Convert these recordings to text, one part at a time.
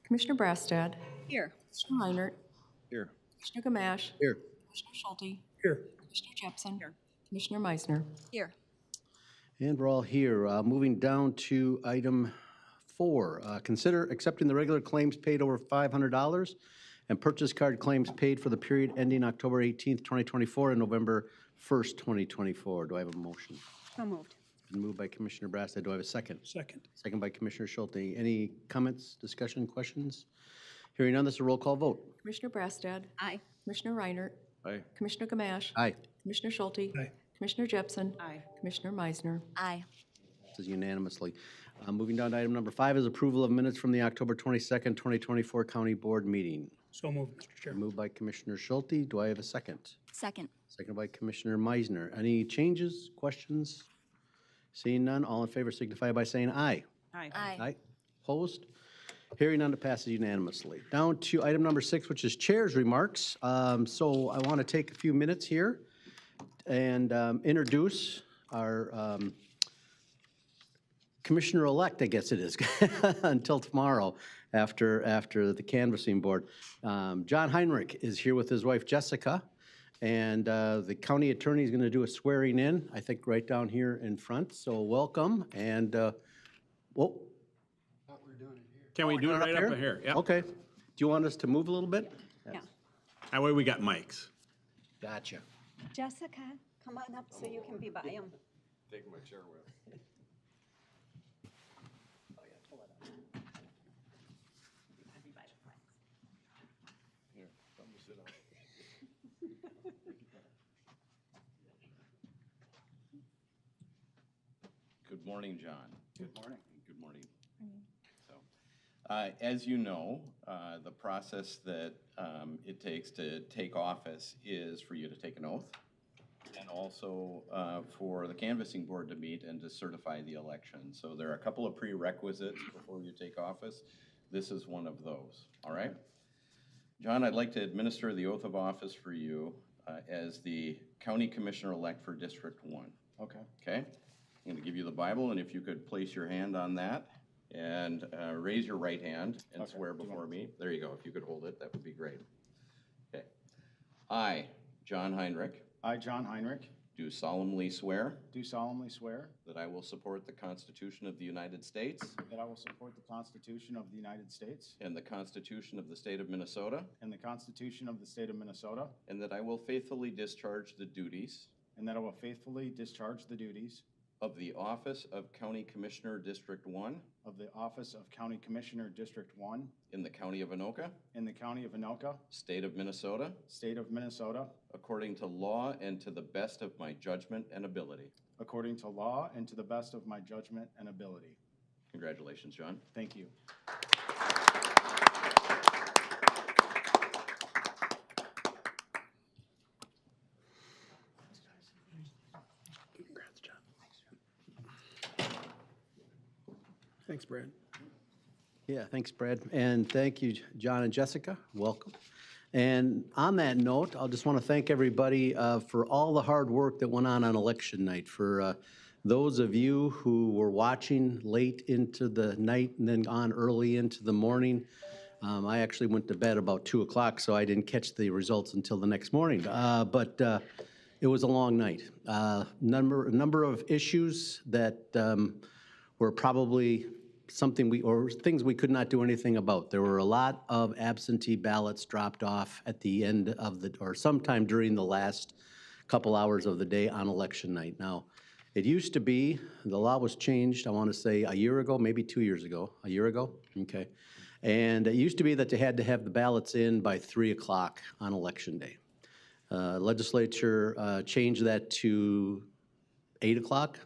Commissioner Brassad, Here. Commissioner Reinert, Here. Commissioner Gamache, Here. Commissioner Schulte, Here. Commissioner Jepson, Here. Commissioner Meisner. Here. And we're all here. Moving down to item 4, consider accepting the regular claims paid over $500 and purchase card claims paid for the period ending October 18th, 2024 and November 1st, 2024. Do I have a motion? So moved. Been moved by Commissioner Brassad. Do I have a second? Second. Second by Commissioner Schulte. Any comments, discussion, questions? Hearing none, this is a roll call vote. Commissioner Brassad, Aye. Commissioner Reinert, Aye. Commissioner Gamache, Aye. Commissioner Schulte, Aye. Commissioner Jepson, Aye. Commissioner Meisner. Aye. This is unanimously. Moving down to item number 5 is approval of minutes from the October 22nd, 2024 County Board meeting. So moved, Mr. Chair. Moved by Commissioner Schulte. Do I have a second? Second. Seconded by Commissioner Meisner. Any changes, questions? Seeing none, all in favor signify by saying aye. Aye. Aye. Opposed? Hearing none, it passes unanimously. Down to item number 6, which is chair's remarks. So I want to take a few minutes here and introduce our Commissioner-elect, I guess it is, until tomorrow after the canvassing board. John Heinrich is here with his wife Jessica, and the county attorney is going to do a swearing in, I think right down here in front. So welcome, and, whoa. Can we do it right here? up here? Yeah. Okay. Do you want us to move a little bit? Yeah. That way we got mics. Gotcha. Jessica, come on up so you can be by him. Taking my chair with. Good morning, John. Good morning. Good morning. So, as you know, the process that it takes to take office is for you to take an oath, and also for the canvassing board to meet and to certify the election. So there are a couple of prerequisites before you take office. This is one of those, all right? John, I'd like to administer the oath of office for you as the County Commissioner-elect for District 1. Okay. Okay? I'm going to give you the Bible, and if you could place your hand on that and raise your right hand and swear before me. There you go. If you could hold it, that would be great. Okay. I, John Heinrich, I, John Heinrich, do solemnly swear do solemnly swear that I will support the Constitution of the United States that I will support the Constitution of the United States and the Constitution of the State of Minnesota, and the Constitution of the State of Minnesota, and that I will faithfully discharge the duties and that I will faithfully discharge the duties of the office of County Commissioner District 1 of the office of County Commissioner District 1 in the County of Anoka, in the County of Anoka, State of Minnesota, State of Minnesota, according to law and to the best of my judgment and ability. according to law and to the best of my judgment and ability. Congratulations, John. Thank you. Congrats, John. Thanks, Brad. Yeah, thanks, Brad. And thank you, John and Jessica. Welcome. And on that note, I'll just want to thank everybody for all the hard work that went on election night. For those of you who were watching late into the night and then on early into the morning, I actually went to bed about 2 o'clock, so I didn't catch the results until the next morning. But it was a long night. Number of issues that were probably things we could not do anything about. There were a lot of absentee ballots dropped off at the end of or sometime during the last couple hours of the day on election night. Now, it used to be, the law was changed, I want to say a year ago, maybe 2 years ago. A year ago? Okay. And it used to be that they had to have the ballots in by 3 o'clock on election day. Legislature changed that to 8 o'clock.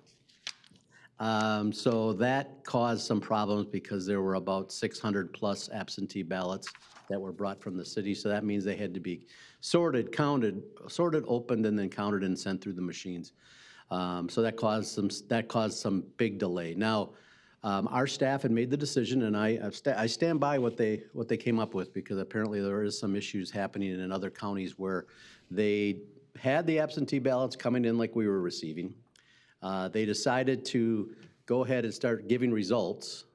So that caused some problems because there were about 600 plus absentee ballots that were brought from the city. So that means they had to be sorted, opened, and then counted and sent through the machines. So that caused some big delay. Now, our staff had made the decision, and I stand by what they came up with, because apparently there is some issues happening in other counties where they had the absentee ballots coming in like we were receiving. They decided to go ahead and start giving results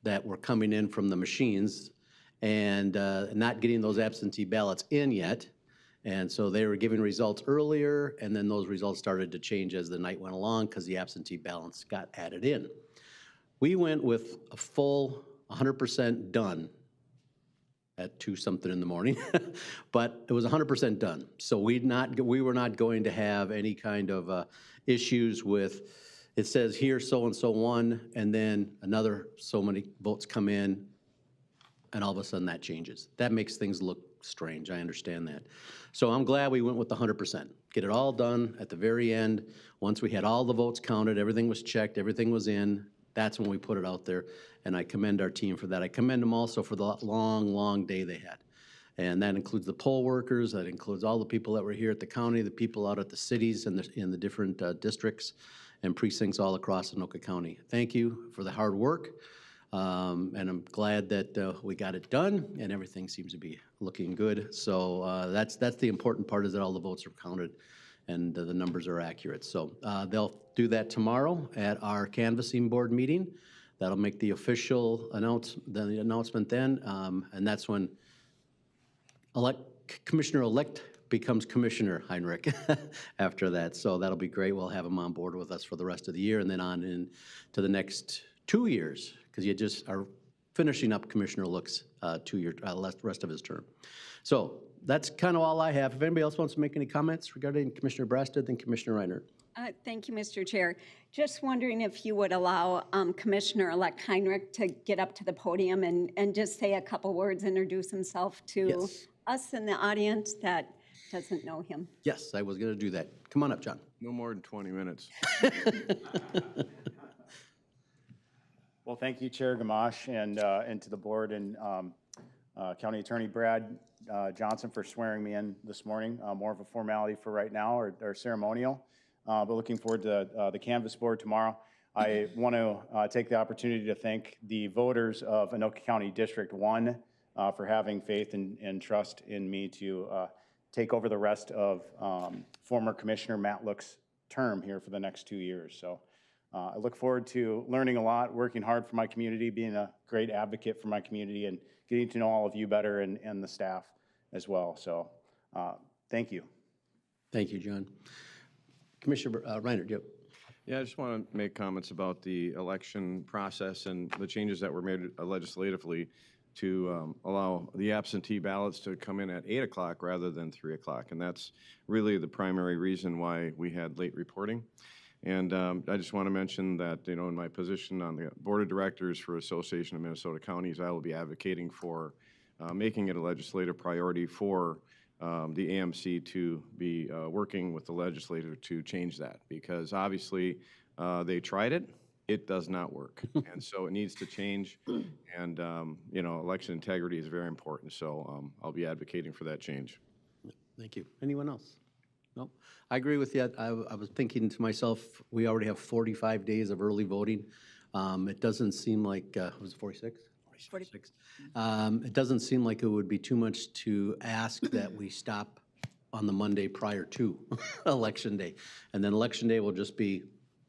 that were coming in from the machines and not getting those absentee ballots in yet. And so they were giving results earlier, and then those results started to change as the night went along because the absentee ballots got added in. We went with a full 100% done at 2-something in the morning, but it was 100% done. So we were not going to have any kind of issues with, it says here so-and-so won, and then another so many votes come in, and all of a sudden that changes. That makes things look strange, I understand that. So I'm glad we went with the 100%. Get it all done at the very end. Once we had all the votes counted, everything was checked, everything was in, that's when we put it out there, and I commend our team for that. I commend them also for the long, long day they had. And that includes the poll workers, that includes all the people that were here at the county, the people out at the cities and in the different districts and precincts all across Anoka County. Thank you for the hard work. And I'm glad that we got it done and everything seems to be looking good. So that's the important part, is that all the votes are counted and the numbers are accurate. So they'll do that tomorrow at our canvassing board meeting. That'll make the official announcement then, and that's when Commissioner-elect becomes Commissioner Heinrich after that. So that'll be great. We'll have him on board with us for the rest of the year and then on into the next 2 years, because you just are finishing up Commissioner Look's 2-year rest of his term. So that's kind of all I have. If anybody else wants to make any comments regarding Commissioner Brasted, then Commissioner Reiner. Thank you, Mr. Chair. Just wondering if you would allow Commissioner-elect Heinrich to get up to the podium and just say a couple words, introduce himself to Yes. us in the audience that doesn't know him. Yes, I was going to do that. Come on up, John. No more than 20 minutes. Well, thank you, Chair Gamache, and to the board and County Attorney Brad Johnson for swearing me in this morning. More of a formality for right now, or ceremonial, but looking forward to the canvass board tomorrow. I want to take the opportunity to thank the voters of Anoka County District 1 for having faith and trust in me to take over the rest of former Commissioner Matt Look's term here for the next 2 years. So I look forward to learning a lot, working hard for my community, being a great advocate for my community, and getting to know all of you better and the staff as well. So thank you. Thank you, John. Commissioner Reiner, do you? Yeah, I just want to make comments about the election process and the changes that were made legislatively to allow the absentee ballots to come in at 8 o'clock rather than 3 o'clock. And that's really the primary reason why we had late reporting. And I just want to mention that, you know, in my position on the Board of Directors for Association of Minnesota Counties, I will be advocating for making it a legislative priority for the AMC to be working with the legislature to change that, because obviously they tried it. It does not work. And so it needs to change. And, you know, election integrity is very important. So I'll be advocating for that change. Thank you. Anyone else? No, I agree with you. I was thinking to myself, we already have 45 days of early voting. It doesn't seem like, was it 46? 46. It doesn't seem like it would be too much to ask that we stop on the Monday prior to Election Day. And then Election Day will just be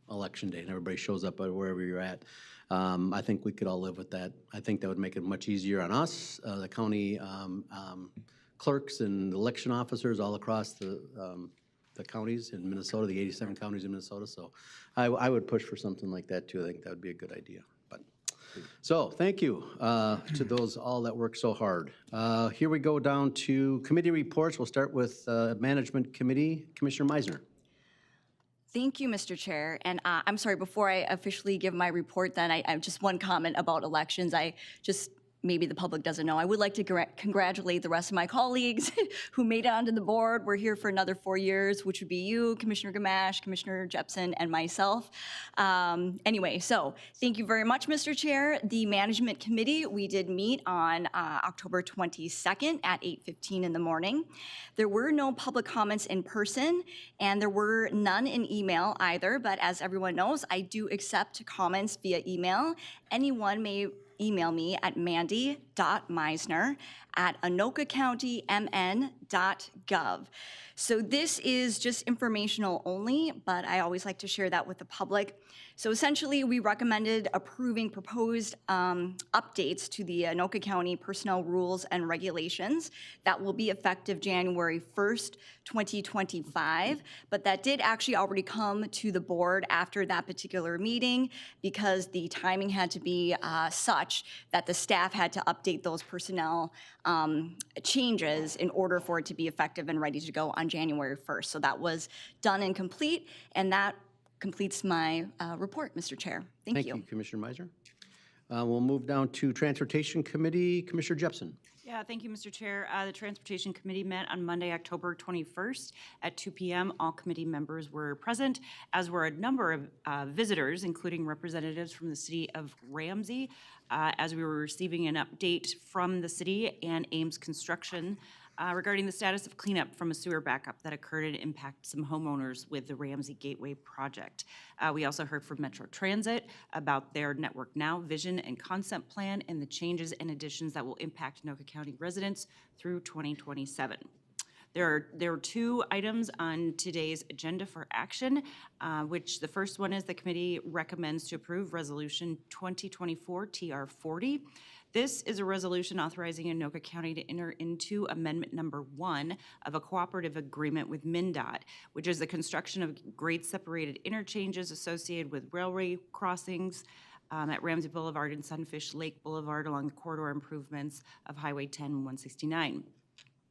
Election Day, and everybody shows up at wherever you're at. I think we could all live with that. I think that would make it much easier on us, the county clerks and election officers all across the counties in Minnesota, the 87 counties in Minnesota. So I would push for something like that too. I think that would be a good idea. But so thank you to those all that work so hard. Here we go down to committee reports. We'll start with Management Committee. Commissioner Meisner. Thank you, Mr. Chair. And I'm sorry, before I officially give my report, then I just one comment about elections. Maybe the public doesn't know, I would like to congratulate the rest of my colleagues who made it onto the board. We're here for another 4 years, which would be you, Commissioner Gamache, Commissioner Jepson, and myself. Anyway, so thank you very much, Mr. Chair. The Management Committee, we did meet on October 22nd at 8:15 in the morning. There were no public comments in person, and there were none in email either, but as everyone knows, I do accept comments via email. Anyone may email me at mandy.meisner at anokacounty.mn.gov. So this is just informational only, but I always like to share that with the public. So essentially, we recommended approving proposed updates to the Anoka County personnel rules and regulations that will be effective January 1st, 2025. But that did actually already come to the board after that particular meeting because the timing had to be such that the staff had to update those personnel changes in order for it to be effective and ready to go on January 1st. So that was done and complete, and that completes my report, Mr. Chair. Thank you. Thank you, Commissioner Meisner. We'll move down to Transportation Committee. Commissioner Jepson. Yeah, thank you, Mr. Chair. The Transportation Committee met on Monday, October 21st at 2 p.m. All committee members were present, as were a number of visitors, including representatives from the city of Ramsey, as we were receiving an update from the city and Ames Construction regarding the status of cleanup from a sewer backup that occurred and impacted some homeowners with the Ramsey Gateway project. We also heard from Metro Transit about their Network Now vision and concept plan and the changes and additions that will impact Anoka County residents through 2027. There are two items on today's agenda for action, which the first one is the committee recommends to approve Resolution 2024 TR 40. This is a resolution authorizing Anoka County to enter into Amendment Number 1 of a cooperative agreement with MnDOT, which is the construction of grade-separated interchanges associated with railway crossings at Ramsey Boulevard and Sunfish Lake Boulevard along the corridor improvements of Highway 10 and 169.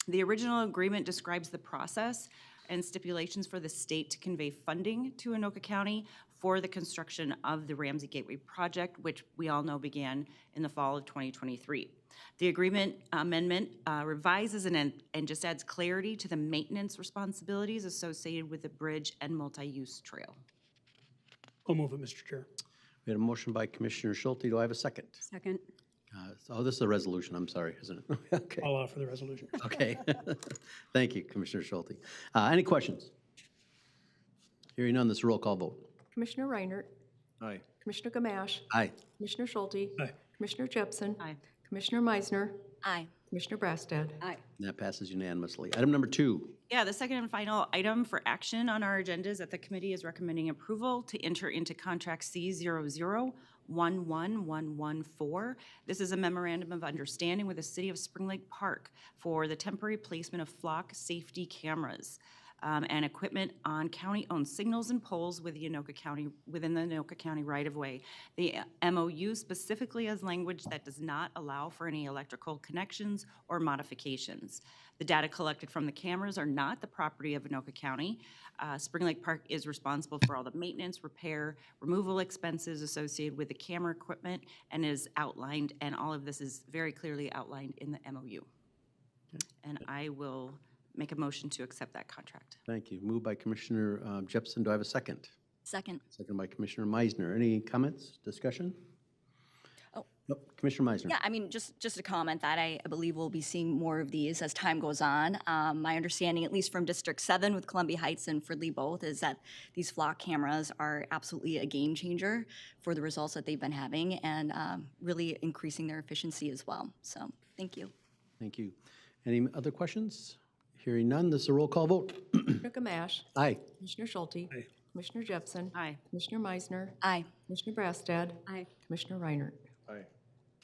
The original agreement describes the process and stipulations for the state to convey funding to Anoka County for the construction of the Ramsey Gateway project, which we all know began in the fall of 2023. The agreement amendment revises and just adds clarity to the maintenance responsibilities associated with the bridge and multi-use trail. I'll move it, Mr. Chair. We had a motion by Commissioner Schulte. Do I have a second? Second. Oh, this is a resolution, I'm sorry, isn't it? Okay. I'll offer the resolution. Okay. Thank you, Commissioner Schulte. Any questions? Hearing none, this is a roll call vote. Commissioner Reinert, Aye. Commissioner Gamache, Aye. Commissioner Schulte, Aye. Commissioner Jepson, Aye. Commissioner Meisner, Aye. Commissioner Brassad. Aye. And that passes unanimously. Item number 2. Yeah, the second and final item for action on our agenda is that the committee is recommending approval to enter into contract C00-11114. This is a memorandum of understanding with the city of Spring Lake Park for the temporary placement of flock safety cameras and equipment on county-owned signals and poles within the Anoka County right-of-way. The MOU specifically has language that does not allow for any electrical connections or modifications. The data collected from the cameras are not the property of Anoka County. Spring Lake Park is responsible for all the maintenance, repair, removal expenses associated with the camera equipment and is outlined, and all of this is very clearly outlined in the MOU. And I will make a motion to accept that contract. Thank you. Moved by Commissioner Jepson. Do I have a second? Second. Second by Commissioner Meisner. Any comments, discussion? Oh. Nope. Commissioner Meisner. Yeah, I mean, just a comment that I believe we'll be seeing more of these as time goes on. My understanding, at least from District 7 with Columbia Heights and Fridley both, is that these flock cameras are absolutely a game changer for the results that they've been having and really increasing their efficiency as well. So, thank you. Thank you. Any other questions? Hearing none, this is a roll call vote. Commissioner Gamache, Aye. Commissioner Schulte, Aye. Commissioner Jepson, Aye. Commissioner Meisner, Aye. Commissioner Brassad, Aye. Commissioner Reinert. Aye.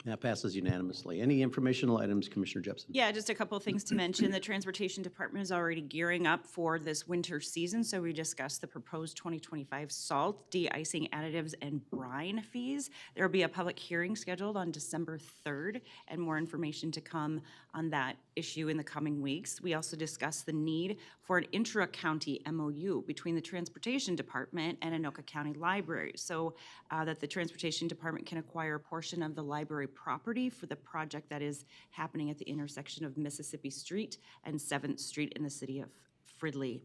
That passes unanimously. Any informational items, Commissioner Jepson? Yeah, just a couple of things to mention. The Transportation Department is already gearing up for this winter season, so we discussed the proposed 2025 salt, de-icing additives, and brine fees. There will be a public hearing scheduled on December 3rd, and more information to come on that issue in the coming weeks. We also discussed the need for an intra-county MOU between the Transportation Department and Anoka County Library, so that the Transportation Department can acquire a portion of the library property for the project that is happening at the intersection of Mississippi Street and 7th Street in the city of Fridley.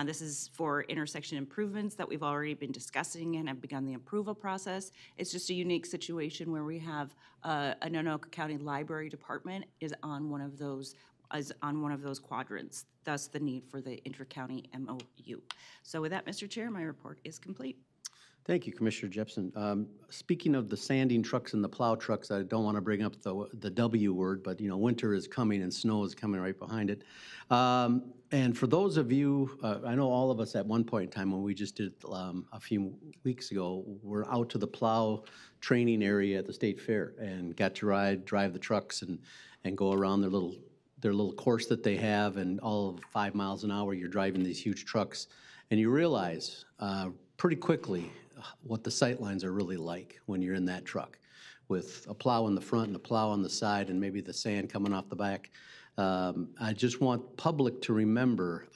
This is for intersection improvements that we've already been discussing and have begun the approval process. It's just a unique situation where we have an Anoka County Library Department is on one of those quadrants, thus the need for the inter-county MOU. So with that, Mr. Chair, my report is complete. Thank you, Commissioner Jepson. Speaking of the sanding trucks and the plow trucks, I don't want to bring up the W word, but you know, winter is coming and snow is coming right behind it. And for those of you, I know all of us at one point in time when we just did a few weeks ago, we're out to the plow training area at the State Fair and got to drive the trucks and go around their little course that they have, and all of 5 miles an hour you're driving these huge trucks, and you realize pretty quickly what the sight lines are really like when you're in that truck with a plow in the front and a plow on the side and maybe the sand coming off the back. I just want public to remember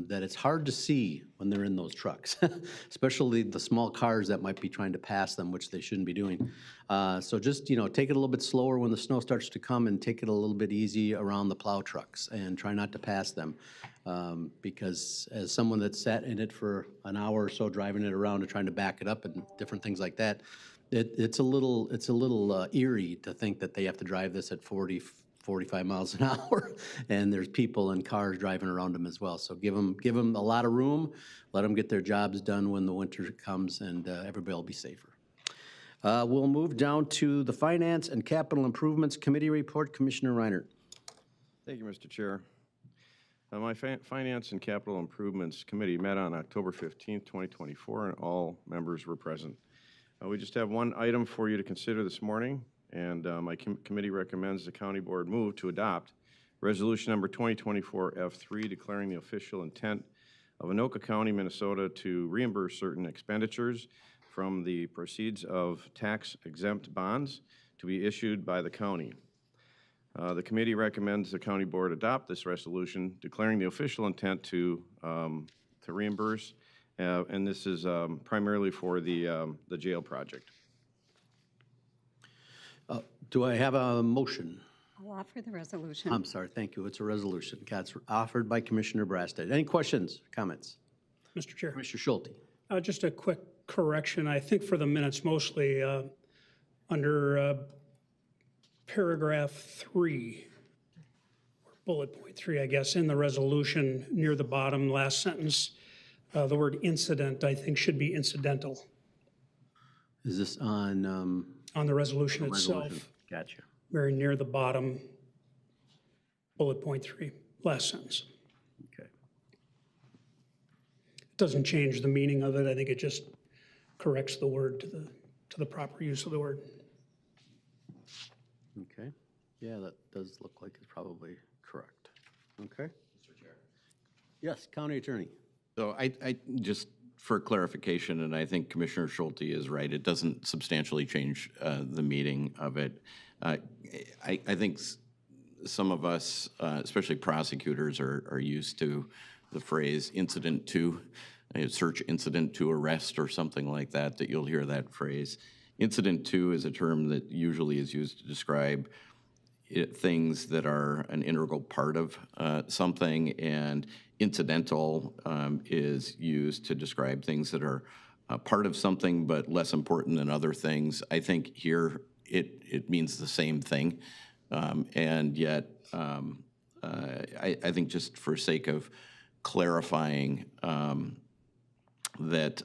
that it's hard to see when they're in those trucks, especially the small cars that might be trying to pass them, which they shouldn't be doing. So just, you know, take it a little bit slower when the snow starts to come, and take it a little bit easy around the plow trucks and try not to pass them. Because as someone that's sat in it for an hour or so driving it around and trying to back it up and different things like that, it's a little eerie to think that they have to drive this at 40, 45 miles an hour, and there's people and cars driving around them as well. So give them a lot of room, let them get their jobs done when the winter comes, and everybody will be safer. We'll move down to the Finance and Capital Improvements Committee report. Commissioner Reinert. Thank you, Mr. Chair. My Finance and Capital Improvements Committee met on October 15th, 2024, and all members were present. We just have one item for you to consider this morning, and my committee recommends the County Board move to adopt Resolution Number 2024-F3, declaring the official intent of Anoka County, Minnesota to reimburse certain expenditures from the proceeds of tax-exempt bonds to be issued by the county. The committee recommends the County Board adopt this resolution, declaring the official intent to reimburse, and this is primarily for the jail project. Do I have a motion? I'll offer the resolution. I'm sorry, thank you. It's a resolution. It's offered by Commissioner Brasted. Any questions, comments? Mr. Chair, Commissioner Schulte. just a quick correction. I think for the minutes mostly, under paragraph 3, or bullet point 3, I guess, in the resolution, near the bottom, last sentence, the word incident, I think, should be incidental Is this on the resolution resolution? itself, Gotcha. very near the bottom, bullet point 3, last sentence. Okay. It doesn't change the meaning of it. I think it just corrects the word to the proper use of the word. Okay. Yeah, that does look like it's probably correct. Okay. Mr. Chair. Yes, County Attorney. So I just, for clarification, and I think Commissioner Schulte is right, it doesn't substantially change the meaning of it. I think some of us, especially prosecutors, are used to the phrase incident to, search incident to arrest or something like that, that you'll hear that phrase. Incident to is a term that usually is used to describe things that are an integral part of something, and incidental is used to describe things that are part of something but less important than other things. I think here it means the same thing, and yet I think just for sake of clarifying that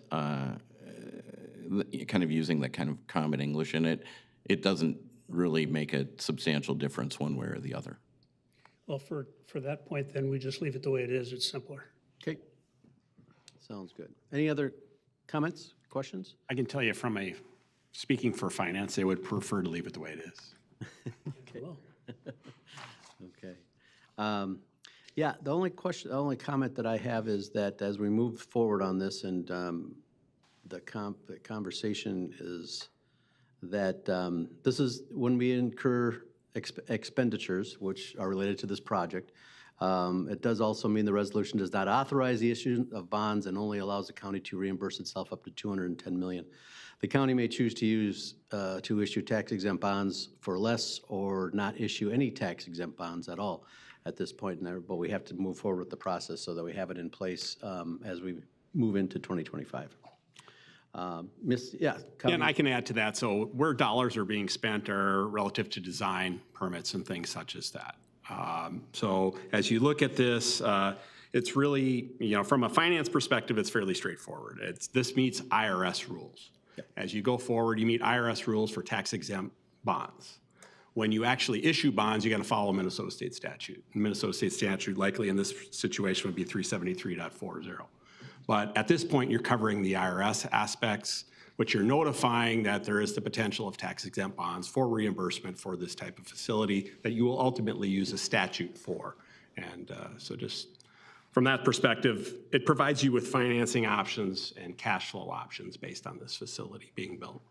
kind of using that kind of common English in it, it doesn't really make a substantial difference one way or the other. Well, for that point, then we just leave it the way it is. It's simpler. Okay. Sounds good. Any other comments, questions? I can tell you speaking for finance, they would prefer to leave it the way it is. Okay. Okay. Yeah, the only comment that I have is that as we move forward on this, and the conversation is that this is when we incur expenditures which are related to this project. It does also mean the resolution does not authorize the issue of bonds and only allows the county to reimburse itself up to $210 million. The county may choose to issue tax-exempt bonds for less or not issue any tax-exempt bonds at all at this point, but we have to move forward with the process so that we have it in place as we move into 2025. And I can add to that. So where dollars are being spent are relative to design permits and things such as that. So as you look at this, it's really, from a finance perspective, it's fairly straightforward. This meets IRS rules. As you go forward, you meet IRS rules for tax exempt bonds. When you actually issue bonds, you got to follow Minnesota state statute. Minnesota state statute likely in this situation would be 373.40. But at this point, you're covering the IRS aspects, but you're notifying that there is the potential of tax exempt bonds for reimbursement for this type of facility that you will ultimately use a statute for. And so just from that perspective, it provides you with financing options and cash flow options based on this facility being built.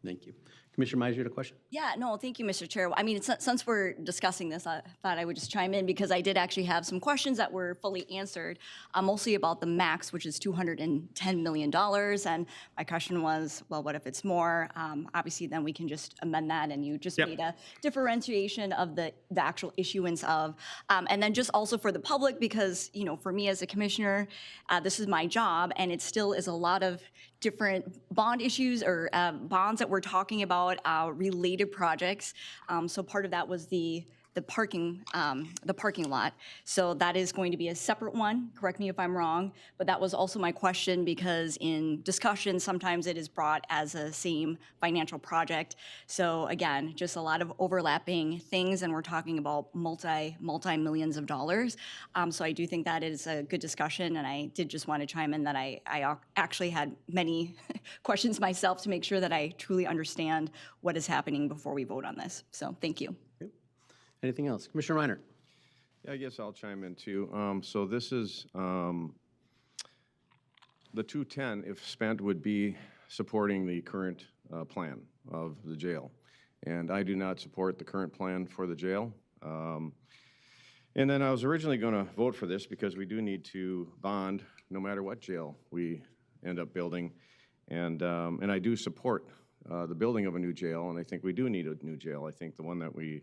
Thank you. Commissioner Miser, you had a question? Yeah, no, thank you, Mr. Chair. I mean, since we're discussing this, I thought I would just chime in because I did actually have some questions that were fully answered, mostly about the max, which is $210 million. And my question was, well, what if it's more? Obviously, then we can just amend that, and you just made a differentiation of the actual issuance of. And then just also for the public, because, you know, for me as a commissioner, this is my job, and it still is a lot of different bond issues or bonds that we're talking about, related projects. So part of that was the parking lot. So that is going to be a separate one. Correct me if I'm wrong, but that was also my question because in discussion, sometimes it is brought as a same financial project. So again, just a lot of overlapping things, and we're talking about multi-millions of dollars. So I do think that is a good discussion, and I did just want to chime in that I actually had many questions myself to make sure that I truly understand what is happening before we vote on this. So thank you. Anything else? Commissioner Reiner? Yeah, I guess I'll chime in too. So this is, the 210, if spent, would be supporting the current plan of the jail. And I do not support the current plan for the jail. And then I was originally going to vote for this because we do need to bond no matter what jail we end up building. And I do support the building of a new jail, and I think we do need a new jail. I think the one that we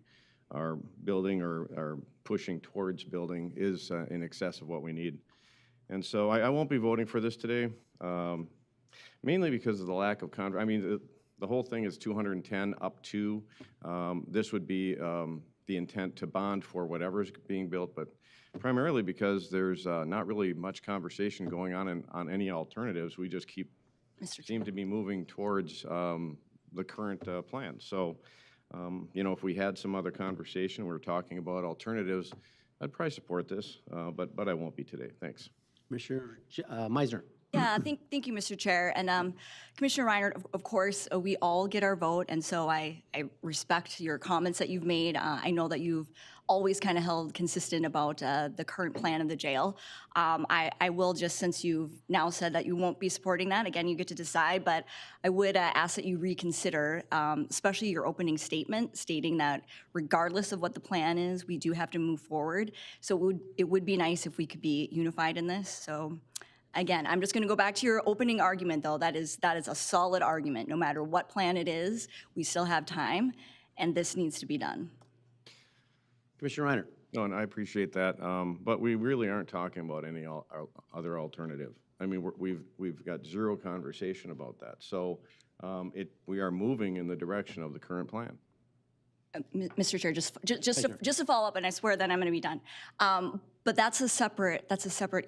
are building or are pushing towards building is in excess of what we need. And so I won't be voting for this today, mainly because of the lack of I mean, the whole thing is 210 up to. This would be the intent to bond for whatever's being built, but primarily because there's not really much conversation going on any alternatives. We just seem to be moving towards the current plan. So, you know, if we had some other conversation, we were talking about alternatives, I'd probably support this, but I won't be today. Thanks. Commissioner Meisner? Yeah, thank you, Mr. Chair. And Commissioner Reiner, of course, we all get our vote, and so I respect your comments that you've made. I know that you've always kind of held consistent about the current plan of the jail. I will just, since you've now said that you won't be supporting that, again, you get to decide, but I would ask that you reconsider, especially your opening statement, stating that regardless of what the plan is, we do have to move forward. So it would be nice if we could be unified in this. So again, I'm just going to go back to your opening argument, though. That is a solid argument. No matter what plan it is, we still have time, and this needs to be done. Commissioner Reiner? No, and I appreciate that, but we really aren't talking about any other alternative. I mean, we've got zero conversation about that. So we are moving in the direction of the current plan. Mr. Chair, just to follow up, and I swear that I'm going to be done. But that's a separate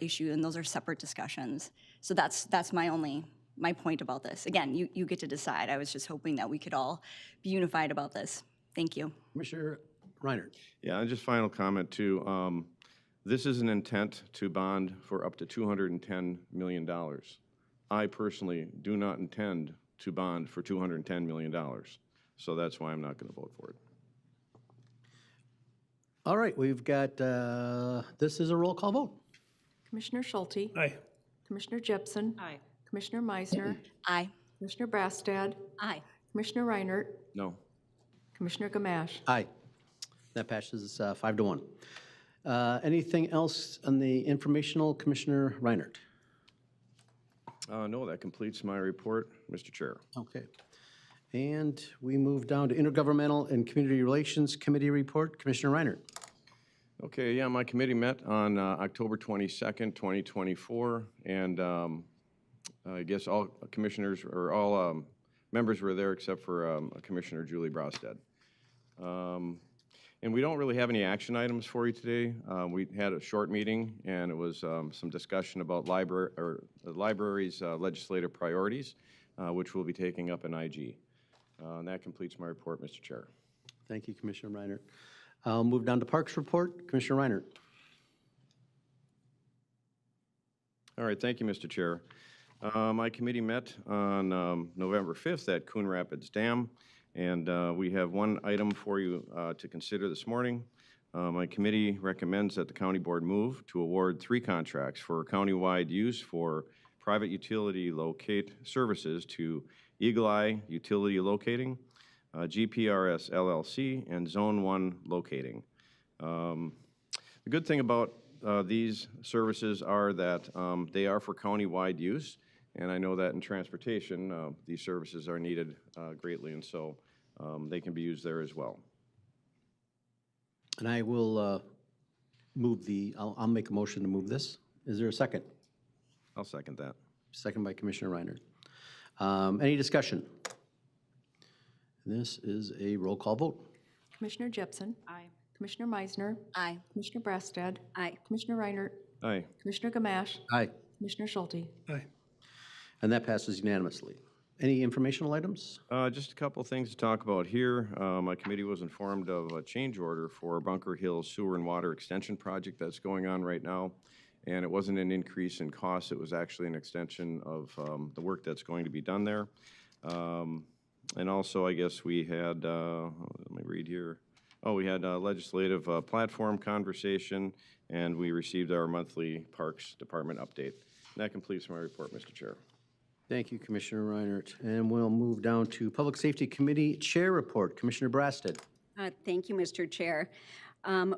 issue, and those are separate discussions. So that's my point about this. Again, you get to decide. I was just hoping that we could all be unified about this. Thank you. Commissioner Reiner? Yeah, and just final comment too. This is an intent to bond for up to $210 million. I personally do not intend to bond for $210 million. So that's why I'm not going to vote for it. All right, we've got, this is a roll call vote. Commissioner Schulte. Aye. Commissioner Jepson. Aye. Commissioner Meisner. Aye. Commissioner Brastad. Aye. Commissioner Reinert. No. Commissioner Gamache. Aye. That passes 5-1. Anything else on the informational, Commissioner Reinert? No, that completes my report, Mr. Chair. Okay. And we move down to Intergovernmental and Community Relations Committee report. Commissioner Reinert. Okay, yeah, my committee met on October 22nd, 2024, and I guess all commissioners or all members were there except for Commissioner Julie Brastad. And we don't really have any action items for you today. We had a short meeting, and it was some discussion about the library's legislative priorities. which we'll be taking up in IG. And that completes my report, Mr. Chair. Thank you, Commissioner Reinert. I'll move down to Parks report. Commissioner Reinert. All right, thank you, Mr. Chair. My committee met on November 5th at Coon Rapids Dam, and we have one item for you to consider this morning. My committee recommends that the county board move to award 3 contracts for countywide use for private utility locate services to Eagle Eye Utility Locating, GPRS LLC, and Zone 1 Locating. The good thing about these services are that they are for countywide use, and I know that in transportation, these services are needed greatly, and so they can be used there as well. And I will I'll make a motion to move this. Is there a second? I'll second that. Second by Commissioner Reinert. Any discussion? This is a roll call vote. Commissioner Jepson. Aye. Commissioner Meisner. Aye. Commissioner Brassad. Aye. Commissioner Reinert. Aye. Commissioner Gamache. Aye. Commissioner Schulte. Aye. And that passes unanimously. Any informational items? Just a couple things to talk about here. My committee was informed of a change order for Bunker Hill Sewer and Water Extension Project that's going on right now. And it wasn't an increase in cost, it was actually an extension of the work that's going to be done there. And also, I guess we had, let me read here. Oh, we had a legislative platform conversation, and we received our monthly Parks Department update. And that completes my report, Mr. Chair. Thank you, Commissioner Reinert. And we'll move down to Public Safety Committee Chair Report. Commissioner Brasted. Thank you, Mr. Chair.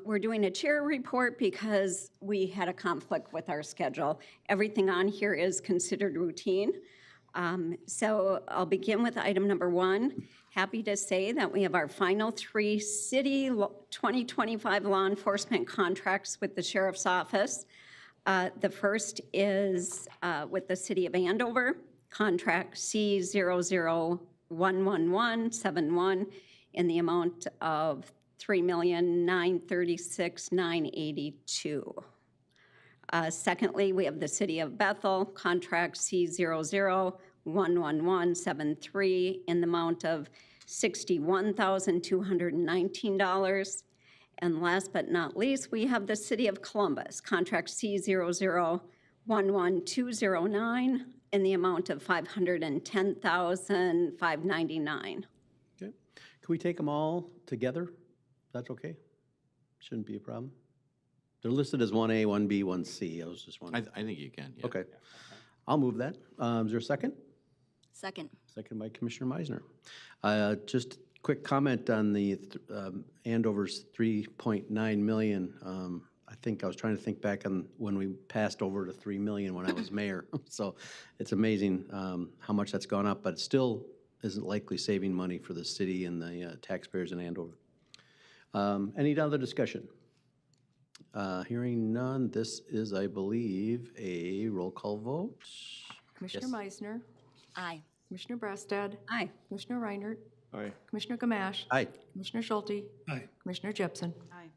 We're doing a chair report because we had a conflict with our schedule. Everything on here is considered routine. So I'll begin with item number 1. Happy to say that we have our final 3 city 2025 law enforcement contracts with the Sheriff's Office. The first is with the City of Andover, contract C00111171 in the amount of $3,936,982. Secondly, we have the City of Bethel, contract C00111173 in the amount of $61,219. And last but not least, we have the City of Columbus, contract C00111209 in the amount of $510,599. Okay. Can we take them all together? That's okay? Shouldn't be a problem. They're listed as 1A, 1B, 1C. I was just wondering. I think you can, yeah. Okay. I'll move that. Is there a second? Second. Second by Commissioner Meisner. Just quick comment on the Andover's $3.9 million. I think I was trying to think back on when we passed over to $3 million when I was mayor. So it's amazing how much that's gone up, but it still isn't likely saving money for the city and the taxpayers in Andover. Any other discussion? Hearing none, this is, I believe, a roll call vote. Commissioner Meisner. Aye. Commissioner Brassad. Aye. Commissioner Reinert. Aye. Commissioner Gamache. Aye. Commissioner Schulte. Aye. Commissioner Jepson. Aye.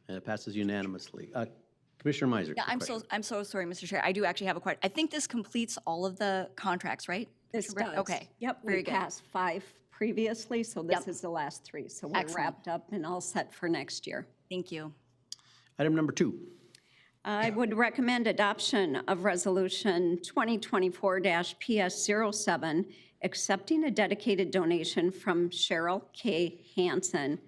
And it passes unanimously. Commissioner Meiser. Yeah, I'm so sorry, Mr. Chair. I do actually have a question. I think this completes all of the contracts, right? This Commissioner Bra- does. Okay. Yep, Very we good. passed 5 previously, so this Yep. is the last 3. So we're Excellent. wrapped up and all set for next year. Thank you. Item number 2. I would recommend adoption of Resolution 2024-PS07, accepting a dedicated donation from Cheryl K. Hansen.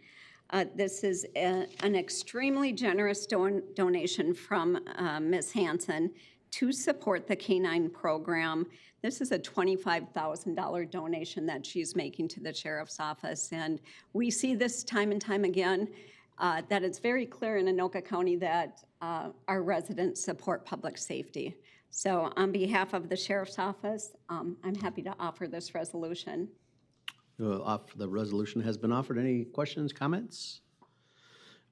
This is an extremely generous donation from Ms. Hansen to support the K-9 program. This is a $25,000 donation that she's making to the Sheriff's Office, and we see this time and time again, that it's very clear in Anoka County that our residents support public safety. So on behalf of the Sheriff's Office, I'm happy to offer this resolution. The resolution has been offered. Any questions, comments?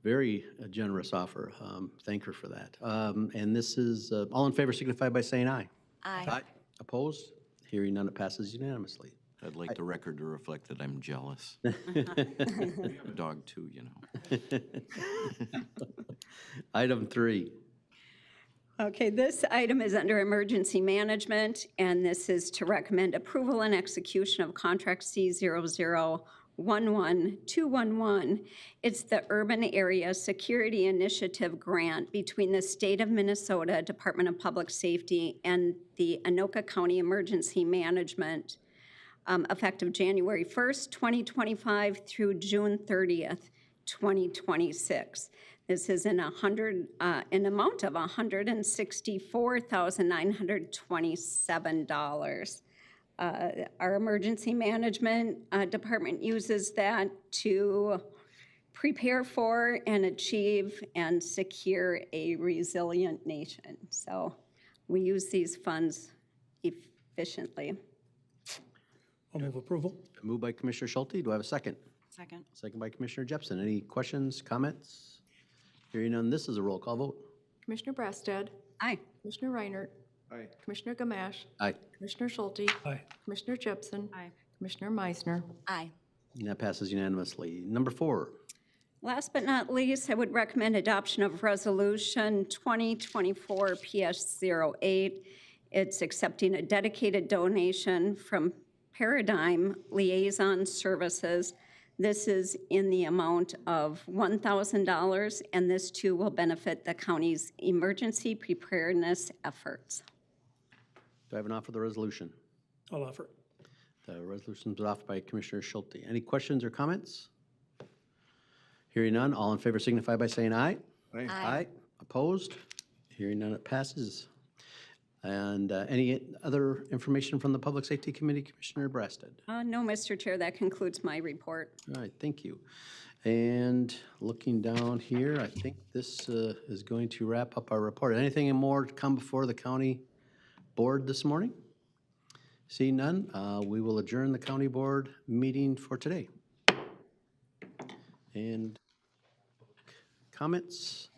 Very generous offer. Thank her for that. And this is, all in favor signify by saying aye. Aye. Opposed? Hearing none, it passes unanimously. I'd like the record to reflect that I'm jealous. I have a dog too, you know. Item 3. Okay, this item is under emergency management, and this is to recommend approval and execution of contract C0011211. It's the Urban Area Security Initiative Grant between the State of Minnesota Department of Public Safety and the Anoka County Emergency Management, effective January 1st, 2025 through June 30th, 2026. This is an amount of $164,927. Our emergency management department uses that to prepare for and achieve and secure a resilient nation. So we use these funds efficiently. I'll move approval. Moved by Commissioner Schulte. Do I have a second? Second. Second by Commissioner Jepson. Any questions, comments? Hearing none, this is a roll call vote. Commissioner Brassad, Aye. Commissioner Reinert, Aye. Commissioner Gamache, Aye. Commissioner Schulte, Aye. Commissioner Jepson, Aye. Commissioner Meisner. Aye. And that passes unanimously. Number 4. Last but not least, I would recommend adoption of Resolution 2024 PS08. It's accepting a dedicated donation from Paradigm Liaison Services. This is in the amount of $1,000, and this too will benefit the county's emergency preparedness efforts. Do I have an offer for the resolution? I'll offer. The resolution is offered by Commissioner Schulte. Any questions or comments? Hearing none, all in favor signify by saying aye. Aye. Aye. Opposed? Hearing none, it passes. And any other information from the Public Safety Committee, Commissioner Brassad? No, Mr. Chair, that concludes my report. All right, thank you. And looking down here, I think this is going to wrap up our report. Anything more to come before the county board this morning? Seeing none, we will adjourn the county board meeting for today. And comments?